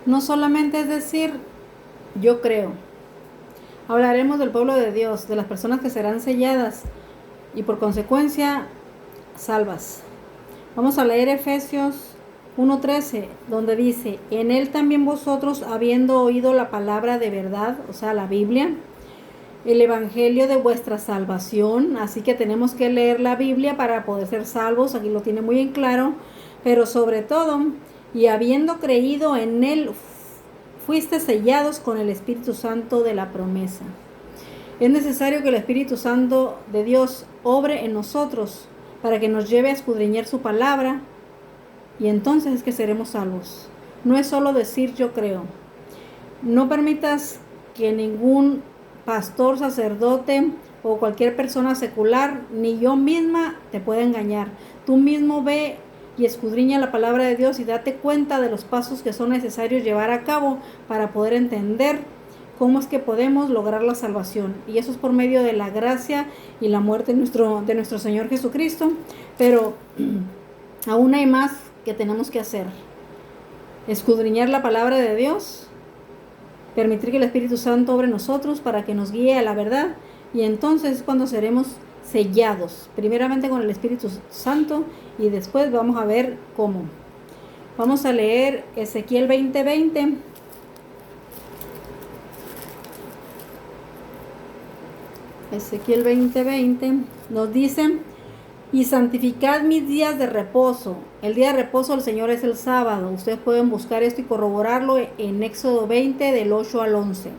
No solamente es decir, yo creo. Hablaremos del pueblo de Dios, de las personas que serán selladas y por consecuencia salvas. Vamos a leer Efesios 1:13, donde dice, en él también vosotros, habiendo oído la palabra de verdad, o sea, la Biblia, el evangelio de vuestra salvación, así que tenemos que leer la Biblia para poder ser salvos, aquí lo tiene muy en claro, pero sobre todo, y habiendo creído en él, fuiste sellados con el Espíritu Santo de la promesa. Es necesario que el Espíritu Santo de Dios obre en nosotros para que nos lleve a escudriñar su palabra y entonces es que seremos salvos. No es solo decir yo creo. No permitas que ningún pastor, sacerdote o cualquier persona secular, ni yo misma, te pueda engañar. Tú mismo ve y escudriña la palabra de Dios y date cuenta de los pasos que son necesarios llevar a cabo para poder entender cómo es que podemos lograr la salvación. Y eso es por medio de la gracia y la muerte de nuestro Señor Jesucristo. Pero aún hay más que tenemos que hacer. Escudriñar la palabra de Dios, permitir que el Espíritu Santo obre en nosotros para que nos guíe a la verdad, y entonces es cuando seremos sellados, primeramente con el Espíritu Santo y después vamos a ver cómo. Vamos a leer Ezequiel 20:20. Ezequiel 20:20 nos dice, y santificad mis días de reposo. El día de reposo del Señor es el sábado. Ustedes pueden buscar esto y corroborarlo en Éxodo 20 del 8 al 11.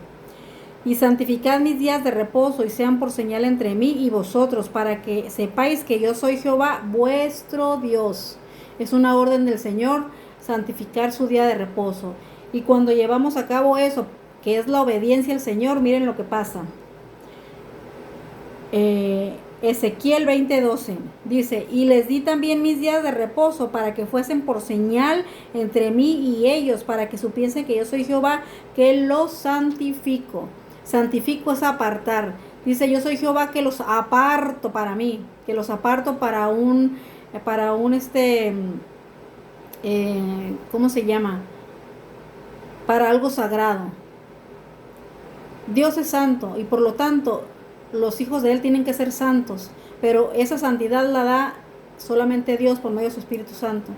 Y santificad mis días de reposo y sean por señal entre mí y vosotros, para que sepáis que yo soy Jehová vuestro Dios. Es una orden del Señor santificar su día de reposo. Y cuando llevamos a cabo eso, que es la obediencia al Señor, miren lo que pasa. Ezequiel 20:12 dice, y les di también mis días de reposo para que fuesen por señal entre mí y ellos, para que supiesen que yo soy Jehová, que los santifico. Santifico es apartar. Dice, yo soy Jehová que los aparto para mí, que los aparto para un ¿cómo se llama? Para algo sagrado. Dios es santo y por lo tanto los hijos de él tienen que ser santos, pero esa santidad la da solamente Dios por medio de su Espíritu Santo.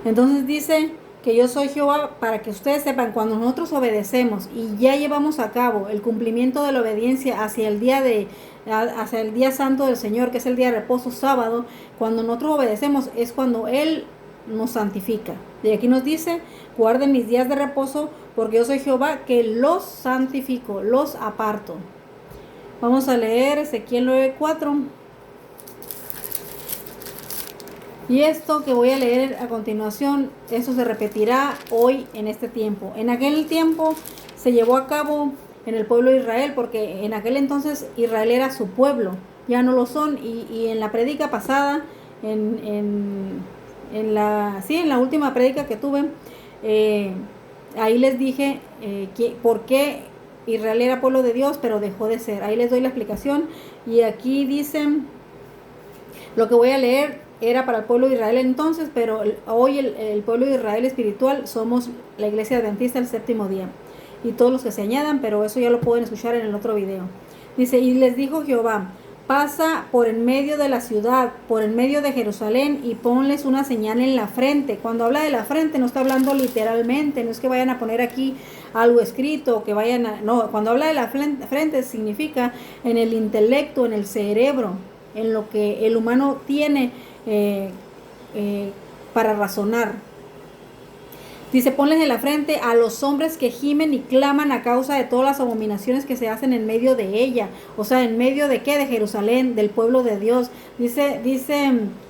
Entonces dice que yo soy Jehová, para que ustedes sepan, cuando nosotros obedecemos y ya llevamos a cabo el cumplimiento de la obediencia hacia el día santo del Señor, que es el día de reposo, sábado, cuando nosotros obedecemos es cuando él nos santifica. Y aquí nos dice, guarden mis días de reposo, porque yo soy Jehová que los santifico, los aparto. Vamos a leer Ezequiel 9:4. Y esto que voy a leer a continuación, eso se repetirá hoy en este tiempo. En aquel tiempo se llevó a cabo en el pueblo de Israel, porque en aquel entonces Israel era su pueblo, ya no lo son. Y en la prédica pasada, en la última prédica que tuve, ahí les dije por qué Israel era pueblo de Dios, pero dejó de ser. Ahí les doy la explicación. Y aquí dicen, lo que voy a leer era para el pueblo de Israel entonces, pero hoy el pueblo de Israel espiritual somos la iglesia adventista del séptimo día. Y todos los que se añadan, pero eso ya lo pueden escuchar en el otro video. Dice, y les dijo Jehová, pasa por en medio de la ciudad, por en medio de Jerusalén, y ponles una señal en la frente. Cuando habla de la frente no está hablando literalmente, no es que vayan a poner aquí algo escrito, que vayan a... No, cuando habla de la frente significa en el intelecto, en el cerebro, en lo que el humano tiene para razonar. Dice, ponles en la frente a los hombres que gimen y claman a causa de todas las abominaciones que se hacen en medio de ella. O sea, ¿en medio de qué? De Jerusalén, del pueblo de Dios. Dice,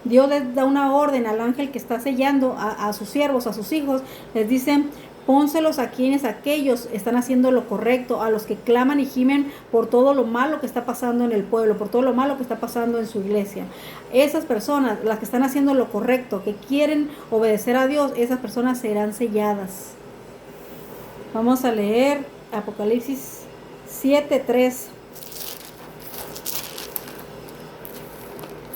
Dios les da una orden al ángel que está sellando a sus siervos, a sus hijos. Les dice, pónselos a quienes aquellos están haciendo lo correcto, a los que claman y gimen por todo lo malo que está pasando en el pueblo, por todo lo malo que está pasando en su iglesia. Esas personas, las que están haciendo lo correcto, que quieren obedecer a Dios, esas personas serán selladas. Vamos a leer Apocalipsis 7:3.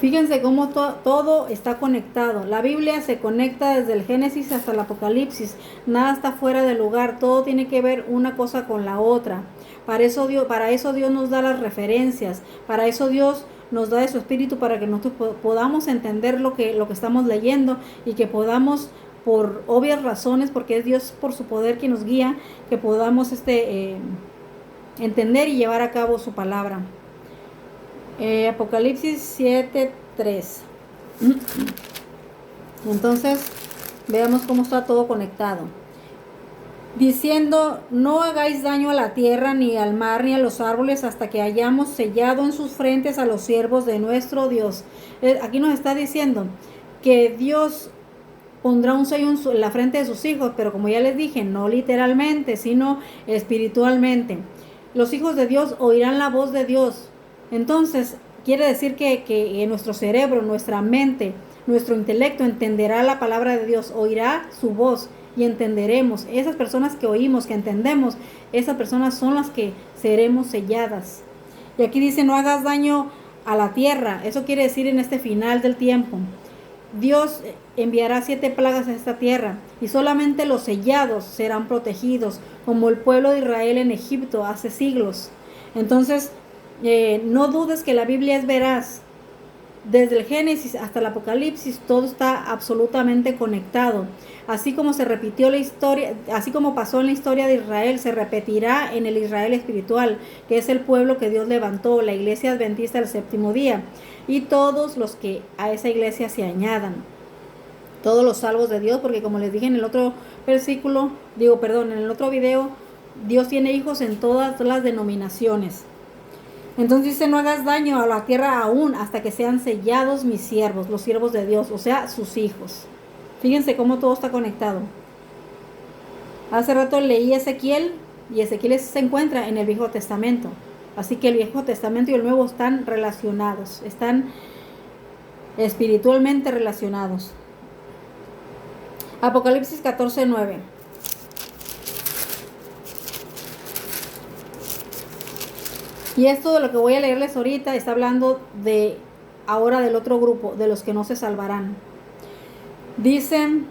Fíjense cómo todo está conectado. La Biblia se conecta desde el Génesis hasta el Apocalipsis. Nada está fuera de lugar. Todo tiene que ver una cosa con la otra. Para eso Dios nos da las referencias. Para eso Dios nos da de su espíritu para que nosotros podamos entender lo que estamos leyendo y que podamos, por obvias razones, porque es Dios por su poder quien nos guía, que podamos entender y llevar a cabo su palabra. Apocalipsis 7:3. Entonces, veamos cómo está todo conectado. Diciendo, no hagáis daño a la tierra, ni al mar, ni a los árboles, hasta que hayamos sellado en sus frentes a los siervos de nuestro Dios. Aquí nos está diciendo que Dios pondrá un sello en la frente de sus hijos, pero como ya les dije, no literalmente, sino espiritualmente. Los hijos de Dios oirán la voz de Dios. Entonces, quiere decir que nuestro cerebro, nuestra mente, nuestro intelecto entenderá la palabra de Dios, oirá su voz y entenderemos. Esas personas que oímos, que entendemos, esas personas son las que seremos selladas. Y aquí dice, no hagas daño a la tierra. Eso quiere decir en este final del tiempo. Dios enviará 7 plagas a esta tierra y solamente los sellados serán protegidos, como el pueblo de Israel en Egipto hace siglos. Entonces, no dudes que la Biblia es veraz. Desde el Génesis hasta el Apocalipsis todo está absolutamente conectado. Así como se repitió la historia, así como pasó en la historia de Israel, se repetirá en el Israel espiritual, que es el pueblo que Dios levantó, la iglesia adventista del séptimo día, y todos los que a esa iglesia se añadan, todos los salvos de Dios, porque como les dije en el otro en el otro video, Dios tiene hijos en todas las denominaciones. Entonces dice, no hagas daño a la tierra aún hasta que sean sellados mis siervos, los siervos de Dios, o sea, sus hijos. Fíjense cómo todo está conectado. Hace rato leí Ezequiel y Ezequiel se encuentra en el Viejo Testamento. Así que el Viejo Testamento y el Nuevo están relacionados, están espiritualmente relacionados. Apocalipsis 14:9. Y esto de lo que voy a leerles ahorita está hablando de ahora del otro grupo, de los que no se salvarán. Dicen,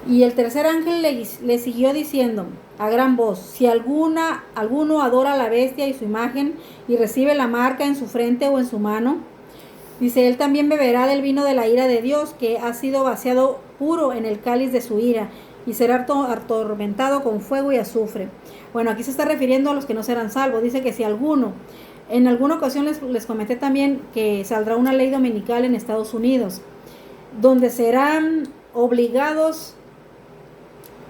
y el tercer ángel le siguió diciendo a gran voz, si alguno adora a la bestia y su imagen y recibe la marca en su frente o en su mano, dice, él también beberá del vino de la ira de Dios, que ha sido vaciado puro en el cáliz de su ira, y será atormentado con fuego y azufre. Bueno, aquí se está refiriendo a los que no serán salvos. Dice que si alguno, en alguna ocasión les comenté también que saldrá una ley dominical en Estados Unidos, donde serán obligados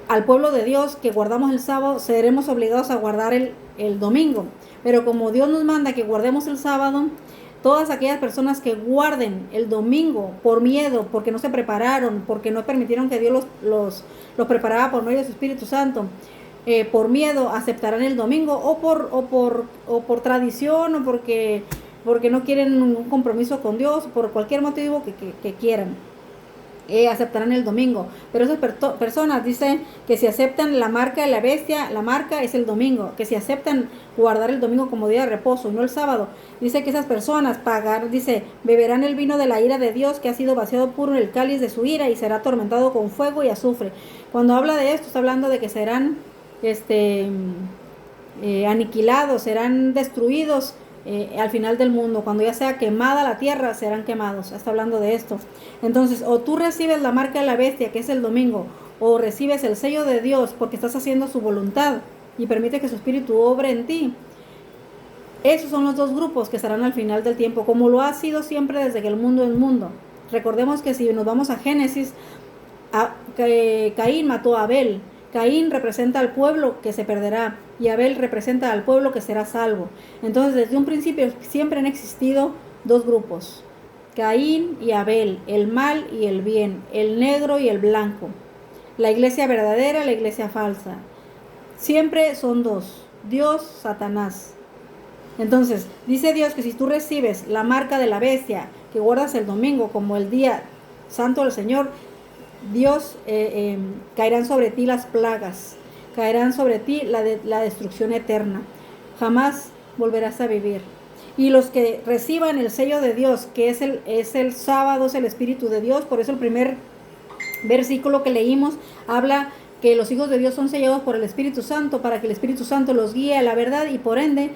al pueblo de Dios que guardamos el sábado, seremos obligados a guardar el domingo. Pero como Dios nos manda que guardemos el sábado, todas aquellas personas que guarden el domingo por miedo, porque no se prepararon, porque no permitieron que Dios los preparara por medio de su Espíritu Santo, por miedo aceptarán el domingo o por tradición o porque no quieren un compromiso con Dios, por cualquier motivo que quieran. Aceptarán el domingo, pero esas personas dicen que si aceptan la marca de la bestia, la marca es el domingo, que si aceptan guardar el domingo como día de reposo y no el sábado, dice que esas personas beberán el vino de la ira de Dios, que ha sido vaciado puro en el cáliz de su ira y será atormentado con fuego y azufre. Cuando habla de esto, está hablando de que serán aniquilados, serán destruidos al final del mundo. Cuando ya sea quemada la tierra, serán quemados. Está hablando de esto. Entonces, o tú recibes la marca de la bestia, que es el domingo, o recibes el sello de Dios porque estás haciendo su voluntad y permite que su espíritu obre en ti. Esos son los dos grupos que estarán al final del tiempo, como lo ha sido siempre desde que el mundo es mundo. Recordemos que si nos vamos a Génesis, Caín mató a Abel. Caín representa al pueblo que se perderá y Abel representa al pueblo que será salvo. Entonces, desde un principio siempre han existido dos grupos, Caín y Abel, el mal y el bien, el negro y el blanco, la iglesia verdadera, la iglesia falsa. Siempre son dos, Dios, Satanás. Entonces, dice Dios que si tú recibes la marca de la bestia, que guardas el domingo como el día santo del Señor, Dios, caerán sobre ti las plagas, caerán sobre ti la destrucción eterna. Jamás volverás a vivir. Y los que reciban el sello de Dios, que es el sábado, es el Espíritu de Dios. Por eso el primer versículo que leímos habla que los hijos de Dios son sellados por el Espíritu Santo, para que el Espíritu Santo los guíe a la verdad y por ende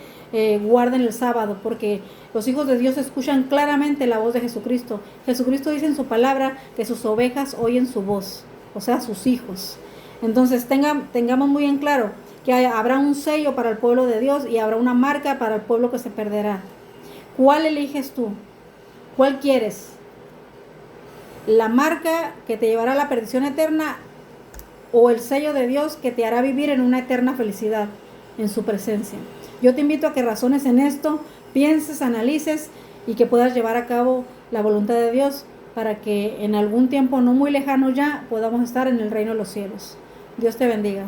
guarden el sábado, porque los hijos de Dios escuchan claramente la voz de Jesucristo. Jesucristo dice en su palabra que sus ovejas oyen su voz, o sea, sus hijos. Entonces tengamos muy en claro que habrá un sello para el pueblo de Dios y habrá una marca para el pueblo que se perderá. ¿Cuál eliges tú? ¿Cuál quieres? ¿La marca que te llevará a la perdición eterna o el sello de Dios que te hará vivir en una eterna felicidad en su presencia? Yo te invito a que razones en esto, pienses, analices y que puedas llevar a cabo la voluntad de Dios para que en algún tiempo no muy lejano ya podamos estar en el reino de los cielos. Dios te bendiga.